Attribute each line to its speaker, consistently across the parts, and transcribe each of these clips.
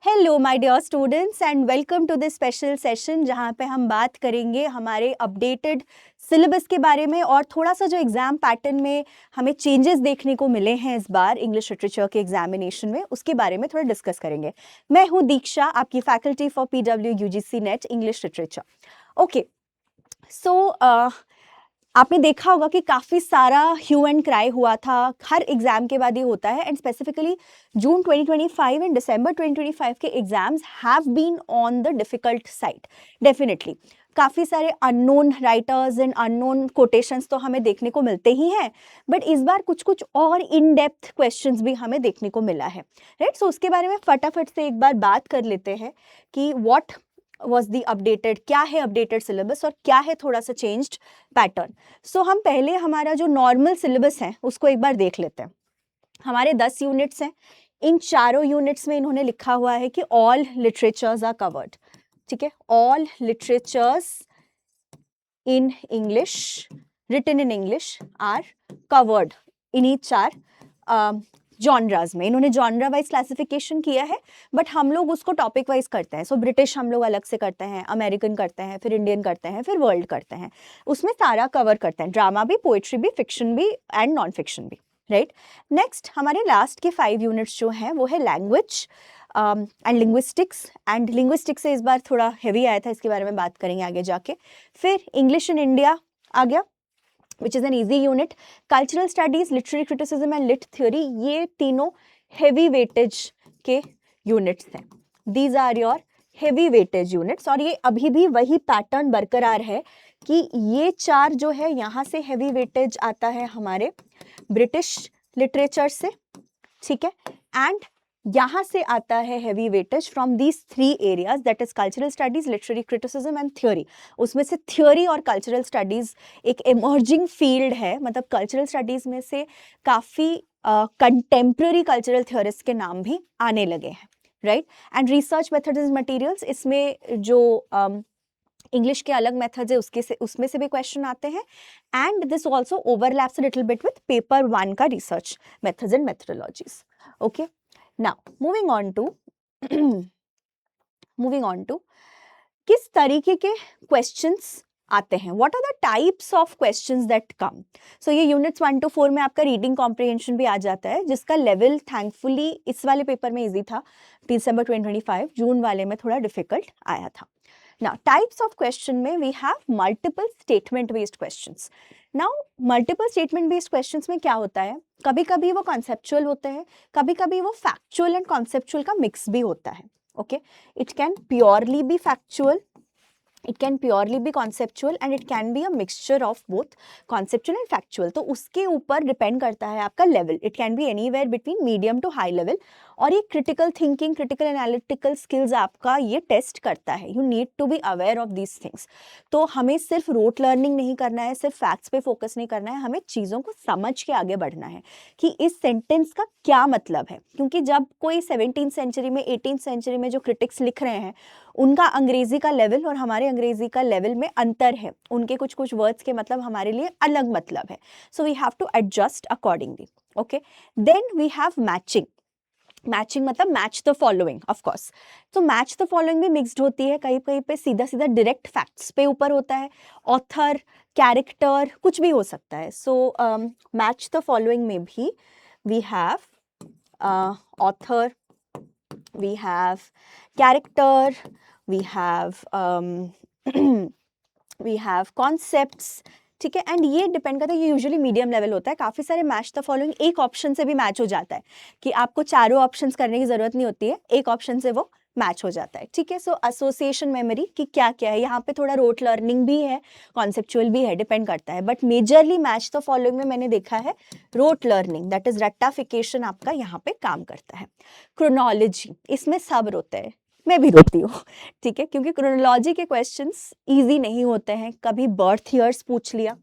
Speaker 1: Hello my dear students and welcome to this special session जहाँ पे हम बात करेंगे हमारे अपडेटेड सिलेबस के बारे में और थोड़ा सा जो एग्ज़ाम पैटर्न में हमें चेंजेस देखने को मिले हैं इस बार इंग्लिश लिटरेचर के एग्जामिनेशन में, उसके बारे में थोड़ा डिस्कस करेंगे। मैं हूँ दीक्षा, आपकी faculty for PW UGC NET English literature. Okay, so आपने देखा होगा कि काफ़ी सारा ह्यू एंड क्राई हुआ था, हर एग्ज़ाम के बाद ये होता है। And specifically June 2025 and December 2025 के exams have been on the difficult side definitely. काफ़ी सारे unknown writers and unknown quotations तो हमें देखने को मिलते ही हैं, बट इस बार कुछ कुछ और इन डेप्थ क्वेश्चंस भी हमें देखने को मिला है, राइट। सो उसके बारे में फटाफट से एक बार बात कर लेते हैं कि व्हाट वॉज दी अपडेटेड, क्या है अपडेटेड सिलेबस और क्या है थोड़ा सा चेंज्ड पैटर्न। सो हम पहले हमारा जो नॉर्मल सिलेबस है उसको एक बार देख लेते हैं। हमारे 10 यूनिट्स हैं, इन चारों यूनिट्स में इन्होंने लिखा हुआ है कि ऑल लिटरेचर्स आर कवर्ड, ठीक है। All literatures in English, written in English are covered इन्हीं चार जॉनराज में। इन्होंने जॉनरा वाइज क्लासिफिकेशन किया है, बट हम लोग उसको टॉपिक वाइज करते हैं। सो ब्रिटिश हम लोग अलग से करते हैं, अमेरिकन करते हैं, फिर इंडियन करते हैं, फिर वर्ल्ड करते हैं। उसमें सारा कवर करते हैं, ड्रामा भी, पोइट्री भी, फिक्शन भी एंड नॉन फिक्शन भी, राइट। नेक्स्ट हमारे लास्ट के 5 यूनिट्स जो हैं वो है language and linguistics. And linguistics से इस बार थोड़ा हैवी आया था, इसके बारे में बात करेंगे आगे जाके। फिर इंग्लिश इन इंडिया आ गया, which is an easy unit. Cultural studies, literary criticism and lit theory, ये तीनों heavy weightage के units हैं। These are your heavy weightage units और ये अभी भी वही पैटर्न बरकरार है कि ये चार जो है यहाँ से heavy weightage आता है हमारे ब्रिटिश लिटरेचर से, ठीक है। एंड यहाँ से आता है heavy weightage from these 3 areas, that is cultural studies, literary criticism and theory. उसमें से थ्योरी और कल्चरल स्टडीज एक इमर्जिंग फील्ड है, मतलब कल्चरल स्टडीज में से काफ़ी कंटेम्प्रेरी कल्चरल थ्योरिस्ट के नाम भी आने लगे हैं, right. And research methods and materials, इसमें जो इंग्लिश के अलग मेथड्स है उसमें से भी क्वेश्चन आते हैं। And this also overlaps little bit with paper 1 का research methods and methodologies. Okay, now moving on to किस तरीके के क्वेश्चंस आते हैं, what are the types of questions that come. So ये यूनिट्स 1 to 4 में आपका रीडिंग कॉम्प्रिहेंशन भी आ जाता है, जिसका लेवल थैंकफुली इस वाले पेपर में इजी था, दिसंबर 2025, जून वाले में थोड़ा डिफिकल्ट आया था। Now, types of question में we have multiple statement based questions. Now, multiple statement based questions में क्या होता है, कभी कभी वो conceptual होते हैं, कभी कभी वो factual and conceptual का mix भी होता है, okay? It can purely be factual, it can purely be conceptual and it can be a mixture of both conceptual and factual. तो उसके ऊपर डिपेंड करता है आपका level, it can be anywhere between medium to high level. और ये critical thinking, critical analytical skills आपका ये टेस्ट करता है, you need to be aware of these things. तो हमें सिर्फ रोट लर्निंग नहीं करना है, सिर्फ फैक्ट्स पे फोकस नहीं करना है, हमें चीज़ों को समझ के आगे बढ़ना है कि इस सेंटेंस का क्या मतलब है। क्योंकि जब कोई 17th सेंचुरी में, 18th सेंचुरी में जो क्रिटिक्स लिख रहे हैं, उनका अंग्रेजी का लेवल और हमारे अंग्रेजी का लेवल में अंतर है, उनके कुछ कुछ वर्ड्स के मतलब हमारे लिए अलग मतलब है। So we have to adjust accordingly, okay. Then we have matching. Matching मतलब match the following, of course. तो मैच द फॉलोइंग भी मिक्स्ड होती है, कहीं कहीं पे सीधा सीधा डायरेक्ट फैक्ट्स पे ऊपर होता है, ऑथर, कैरेक्टर, कुछ भी हो सकता है। सो मैच द फॉलोइंग में भी we have author, we have character, we have we have concepts, ठीक है। एंड ये डिपेंड करता है, ये यूजुअली मीडियम लेवल होता है। काफ़ी सारे मैच द फॉलोइंग एक ऑप्शन से भी मैच हो जाता है, कि आपको चारों ऑप्शंस करने की ज़रूरत नहीं होती है, एक ऑप्शन से वो मैच हो जाता है, ठीक है। सो एसोसिएशन मेमोरी कि क्या क्या है, यहाँ पे थोड़ा रोट लर्निंग भी है, कॉन्सेप्चुअल भी है, डिपेंड करता है। But majorly match the following में मैंने देखा है रोट लर्निंग, दैट इज रट्टाफिकेशन आपका यहाँ पे काम करता है। क्रोनोलॉजी, इसमें सब रोते हैं, मैं भी रोती हूँ, ठीक है, क्योंकि क्रोनोलॉजी के क्वेश्चंस इजी नहीं होते हैं। कभी बर्थ ईयर्स पूछ लिया,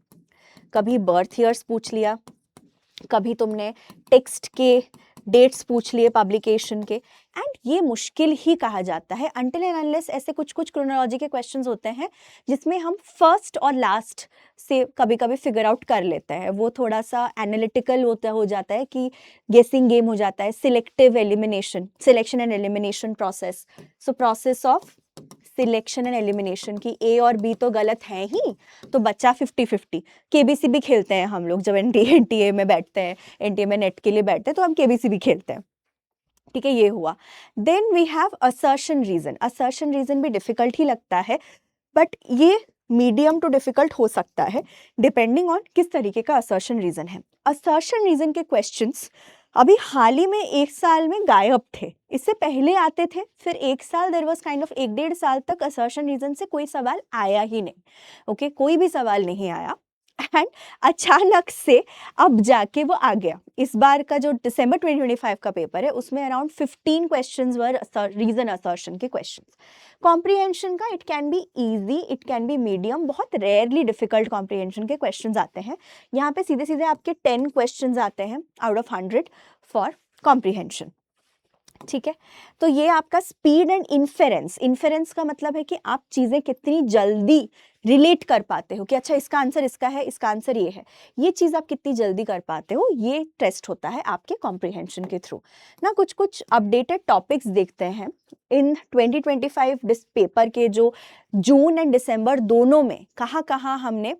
Speaker 1: कभी तुमने टेक्स्ट के डेट्स पूछ लिए पब्लिकेशन के, एंड ये मुश्किल ही कहा जाता है अनटिल एंड अनलेस ऐसे कुछ कुछ क्रोनोलॉजी के क्वेश्चंस होते हैं जिसमें हम फर्स्ट और लास्ट से कभी कभी फिगर आउट कर लेते हैं। वो थोड़ा सा एनालिटिकल हो जाता है कि गेसिंग गेम हो जाता है, selective elimination, selection and elimination process. So process of selection and elimination की ए और बी तो गलत है ही, तो बच्चा 50-50। केबीसी भी खेलते हैं हम लोग जब एनटीए में बैठते हैं, एनटीए में नेट के लिए बैठते हैं तो हम केबीसी भी खेलते हैं, ठीक है, ये हुआ। Then we have assertion reason. Assertion reason भी डिफिकल्ट ही लगता है, बट ये मीडियम टू डिफिकल्ट हो सकता है डिपेंडिंग ऑन किस तरीके का असर्शन रीजन है। असर्शन रीजन के क्वेश्चंस अभी हाल ही में 1 साल में गायब थे, इससे पहले आते थे, फिर 1 साल देयर वाज काइंड ऑफ 1-1.5 साल तक असर्शन रीजन से कोई सवाल आया ही नहीं। ओके, कोई भी सवाल नहीं आया, एंड अचानक से अब जाके वो आ गया। इस बार का जो दिसंबर 2025 का पेपर है उसमें around 15 questions were reason assertion के क्वेश्चंस। कॉम्प्रिहेंशन का it can be easy, it can be medium, बहुत रेयरली डिफिकल्ट कॉम्प्रिहेंशन के क्वेश्चंस आते हैं। यहाँ पे सीधे सीधे आपके 10 क्वेश्चंस आते हैं आउट ऑफ 100 फॉर कॉम्प्रिहेंशन, ठीक है। तो ये आपका स्पीड एंड इन्फेरेंस, इन्फेरेंस का मतलब है कि आप चीज़ें कितनी जल्दी रिलेट कर पाते हो कि अच्छा इसका आंसर इसका है, इसका आंसर ये है, ये चीज़ आप कितनी जल्दी कर पाते हो, ये टेस्ट होता है आपके कॉम्प्रिहेंशन के थ्रू ना। कुछ कुछ अपडेटेड टॉपिक्स देखते हैं इन 2025 पेपर के, जो जून एंड दिसंबर दोनों में कहाँ कहाँ हमने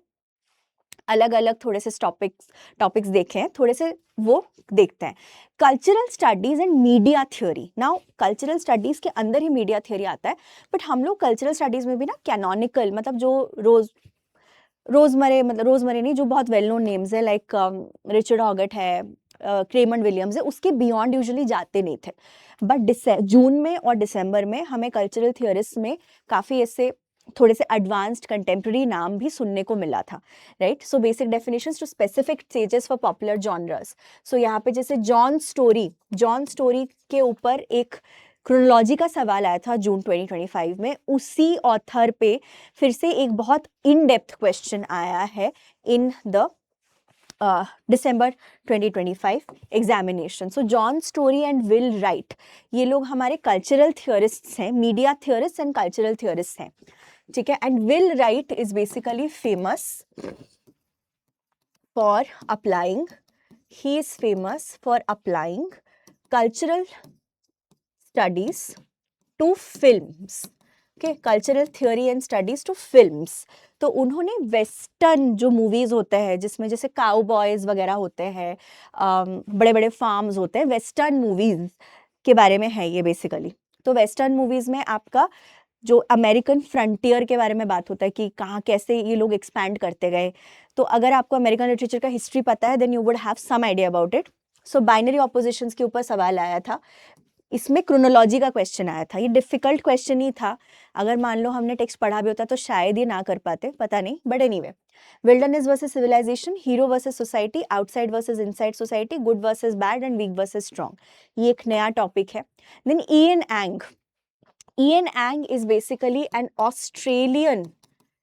Speaker 1: अलग अलग थोड़े से टॉपिक्स देखे हैं, थोड़े से वो देखते हैं। Cultural studies and media theory. Now cultural studies के अंदर ही मीडिया थ्योरी आता है, बट हम लोग कल्चरल स्टडीज में भी ना कैनोनिकल, मतलब जो रोजमरे नहीं, जो बहुत वेल नोन नेम्स है लाइक रिचर्ड हॉगट है, क्रेमंड विलियम्स है, उसके बियॉन्ड यूजुअली जाते नहीं थे। बट जून में और दिसंबर में हमें कल्चरल थियरिस्ट में काफ़ी ऐसे थोड़े से एडवांस्ड कंटेम्प्रेरी नाम भी सुनने को मिला था, right. So basic definitions to specific stages for popular genres. So यहाँ पे जैसे जॉन स्टोरी के ऊपर एक क्रोनोलॉजी का सवाल आया था जून 2025 में, उसी ऑथर पे फिर से एक बहुत इन डेप्थ क्वेश्चन आया है in the December 2025 examination. So John Storey and Will Wright, ये लोग हमारे कल्चरल थियोरिस्ट्स हैं, media theorist and cultural theorist हैं, ठीक है। And Will Wright is basically famous for applying, he is famous for applying cultural studies to films, okay, cultural theory and studies to films. तो उन्होंने western जो movies होते हैं जिसमें जैसे काउ बॉयज़ वगैरह होते हैं, बड़े बड़े फार्म्स होते हैं, वेस्टर्न मूवीज़ के बारे में है ये बेसिकली। तो वेस्टर्न मूवीज़ में आपका जो अमेरिकन फ्रंटियर के बारे में बात होता है कि कहाँ कैसे ये लोग एक्सपैंड करते गए। तो अगर आपको अमेरिकन लिटरेचर का हिस्ट्री पता है then you would have some idea about it. So binary oppositions के ऊपर सवाल आया था, इसमें क्रोनोलॉजी का क्वेश्चन आया था। ये डिफिकल्ट क्वेश्चन ही था, अगर मान लो हमने टेक्स्ट पढ़ा भी होता तो शायद ये ना कर पाते, पता नहीं, but anyway. Wilderness versus civilization, hero versus society, outside versus inside society, good versus bad and weak versus strong, ये एक नया टॉपिक है। Then Ian Ang is basically an Australian,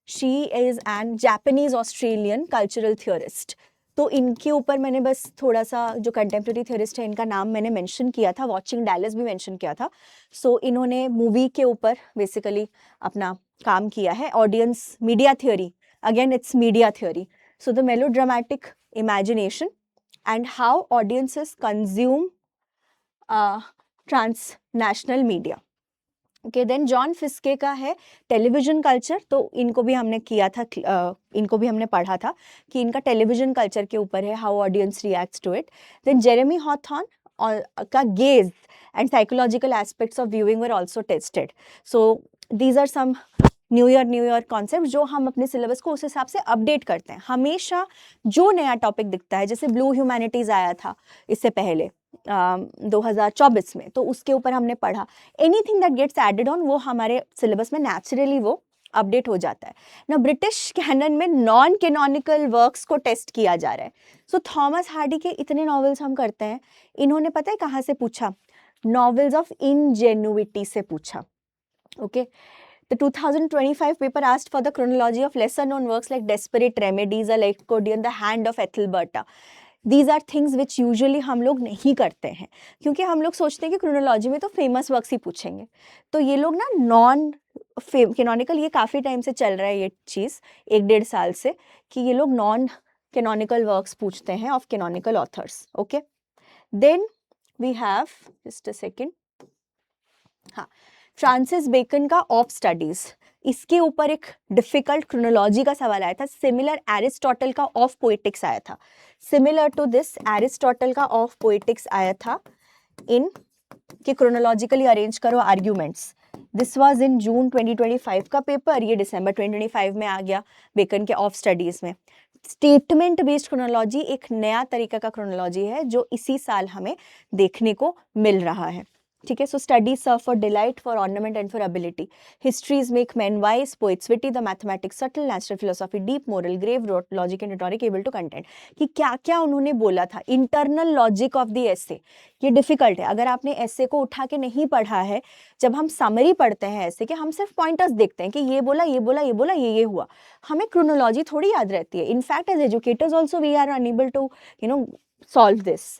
Speaker 1: she is an Japanese Australian cultural theorist। तो इनके ऊपर मैंने बस थोड़ा सा जो कंटेम्प्रेरी थियरिस्ट है इनका नाम मैंने मेंशन किया था, वॉचिंग डैलस भी मेंशन किया था। सो इन्होंने मूवी के ऊपर बेसिकली अपना काम किया है। Audience media theory, again it's media theory. So the melodramatic imagination and how audiences consume transnational media, okay. Then John Fiske का है टेलीविजन कल्चर, तो इनको भी हमने किया था, इनको भी हमने पढ़ा था कि इनका टेलीविजन कल्चर के ऊपर है, how audience reacts to it. Then Jeremy Hawthorn का gaze and psychological aspects of viewing were also tested. So these are some newer concept जो हम अपने सिलेबस को उस हिसाब से अपडेट करते हैं। हमेशा जो नया टॉपिक दिखता है, जैसे ब्लू ह्यूमैनिटीज आया था इससे पहले 2024 में, तो उसके ऊपर हमने पढ़ा। Anything that gets added on वो हमारे सिलेबस में नेचुरली वो अपडेट हो जाता है ना। ब्रिटिश कैनन में नॉन कैनोनिकल वर्क्स को टेस्ट किया जा रहा है। सो थॉमस हार्डी के इतने नॉवेल्स हम करते हैं, इन्होंने पता है कहाँ से पूछा, नॉवेल्स ऑफ इनजेन्युइटी से पूछा, okay. The 2025 paper asked for the chronology of lesser known works like Desperate Remedies, A Lycodeon, The Hand of Ethelberta. These are things which usually हम लोग नहीं करते हैं, क्योंकि हम लोग सोचते हैं कि क्रोनोलॉजी में तो फेमस वर्क्स ही पूछेंगे। तो ये लोग ना नॉन कैनोनिकल, ये काफ़ी टाइम से चल रहा है ये चीज़, 1-1.5 साल से, कि ये लोग नॉन कैनोनिकल वर्क्स पूछते हैं of canonical authors. Okay, then we have just a second, हाँ, फ्रांसिस बेकन का ऑफ स्टडीज, इसके ऊपर एक डिफिकल्ट क्रोनोलॉजी का सवाल आया था। सिमिलर एरिस्टोटल का ऑफ पोएटिक्स आया था, सिमिलर टू दिस एरिस्टोटल का ऑफ पोएटिक्स आया था इन कि क्रोनोलॉजिकली अरेंज करो arguments. This was in June 2025 का पेपर, ये दिसंबर 2025 में आ गया बेकन के ऑफ स्टडीज में। स्टेटमेंट बेस्ड क्रोनोलॉजी एक नया तरीका का क्रोनोलॉजी है जो इसी साल हमें देखने को मिल रहा है। ठीक है, so studies serve for delight, for ornament and for ability, histories make man wise, poets witty, the mathematics subtle, natural philosophy deep, moral grave, logic and rhetoric able to content. कि क्या क्या उन्होंने बोला था, internal logic of the essay, ये difficult है। अगर आपने एसे को उठा के नहीं पढ़ा है, जब हम समरी पढ़ते हैं ऐसे कि हम सिर्फ पॉइंटर्स देखते हैं कि ये बोला ये बोला ये बोला ये हुआ, हमें क्रोनोलॉजी थोड़ी याद रहती है। In fact as educators also we are unable to solve this.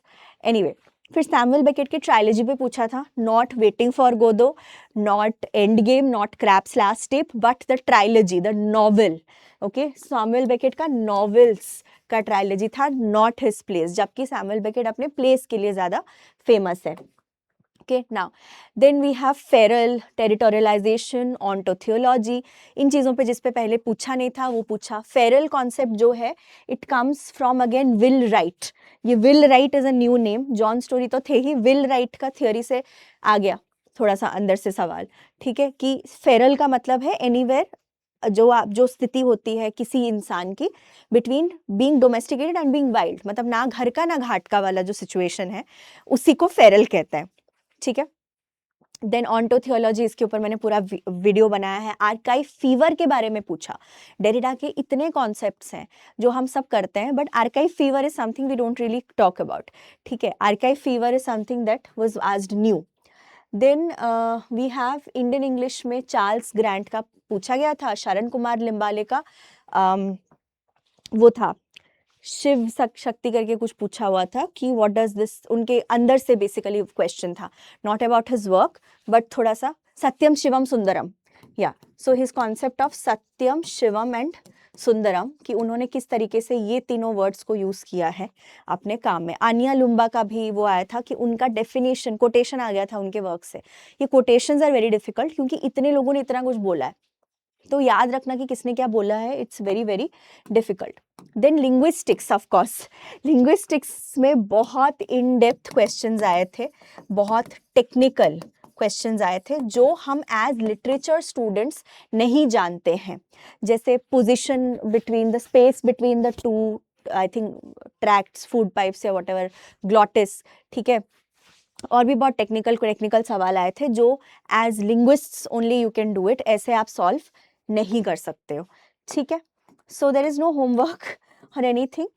Speaker 1: Anyway, फिर सैमुअल बेकेट की ट्रायलॉजी पे पूछा था, not waiting for Godot, not end game, not Krapp's last step, but the trilogy, the novel. Okay, Samuel Beckett का novels का trilogy था, not his plays, जबकि Samuel Beckett अपने प्लेस के लिए ज़्यादा फेमस है। Okay, now then we have Ferrell, territorialization, ontotheology, इन चीज़ों पे जिस पे पहले पूछा नहीं था वो पूछा। Ferrell कॉन्सेप्ट जो है it comes from again Will Wright, ये Will Wright is a new name, John story तो थे ही, Will Wright का थियोरी से आ गया थोड़ा सा अंदर से सवाल। ठीक है, कि Ferrell का मतलब है एनीवेयर, जो स्थिति होती है किसी इंसान की between being domesticated and being wild, मतलब ना घर का ना घाट का वाला जो सिचुएशन है उसी को फेरल कहते हैं। ठीक है, देन ऑन्टोथियोलॉजी, इसके ऊपर मैंने पूरा वीडियो बनाया है। आर्काइव फीवर के बारे में पूछा। डेरिडा के इतने कॉन्सेप्ट्स हैं जो हम सब करते हैं, but archive fever is something we don't really talk about. ठीक है, archive fever is something that was asked new. Then we have Indian English में चार्ल्स ग्रांट का पूछा गया था। शरण कुमार लिम्बाले का वो था शिव शक्ति करके कुछ पूछा हुआ था कि व्हाट डज दिस, उनके अंदर से बेसिकली क्वेश्चन था, not about his work but थोड़ा सा सत्यम शिवम सुंदरम, या so his concept of Satyam Shivam and Sundaram, कि उन्होंने किस तरीके से ये तीनों वर्ड्स को यूज किया है अपने काम में। आनिया लुम्बा का भी वो आया था कि उनका डेफिनेशन कोटेशन आ गया था उनके वर्क से। ये कोटेशंस आर वेरी डिफिकल्ट क्योंकि इतने लोगों ने इतना कुछ बोला है, तो याद रखना कि किसने क्या बोला है, it's very very difficult. Then linguistics, of course linguistics में बहुत इन डेप्थ क्वेश्चंस आए थे, बहुत टेक्निकल क्वेश्चंस आए थे जो हम एज लिटरेचर स्टूडेंट्स नहीं जानते हैं, जैसे position between the space between the two I think tracts, food pipes या व्हाटएवर, ग्लॉटिस। ठीक है, और भी बहुत टेक्निकल सवाल आए थे जो as linguists only you can do it, ऐसे आप सॉल्व नहीं कर सकते हो। ठीक है, so there is no homework और anything.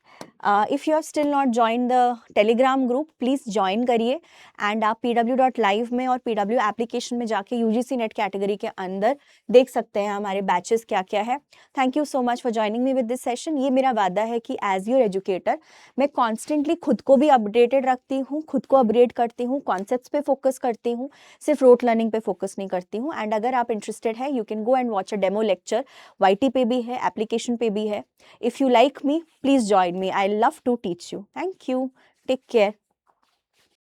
Speaker 1: If you have still not join the Telegram group, please join करिए एंड आप pw.live में और pw एप्लीकेशन में जाके UGC नेट कैटेगरी के अंदर देख सकते हैं हमारे बैचेस क्या क्या है। Thank you so much for joining me with this session. ये मेरा वादा है कि एज योर एजुकेटर मैं कॉन्स्टेंटली खुद को भी अपडेटेड रखती हूँ, खुद को अपग्रेड करती हूँ, कॉन्सेप्ट्स पे फोकस करती हूँ, सिर्फ रोट लर्निंग पे फोकस नहीं करती हूँ। एंड अगर आप इंटरेस्टेड है you can go and watch a demo lecture, YT पे भी है, एप्लीकेशन पे भी है। If you like me please join me, I love to teach you. Thank you, take care.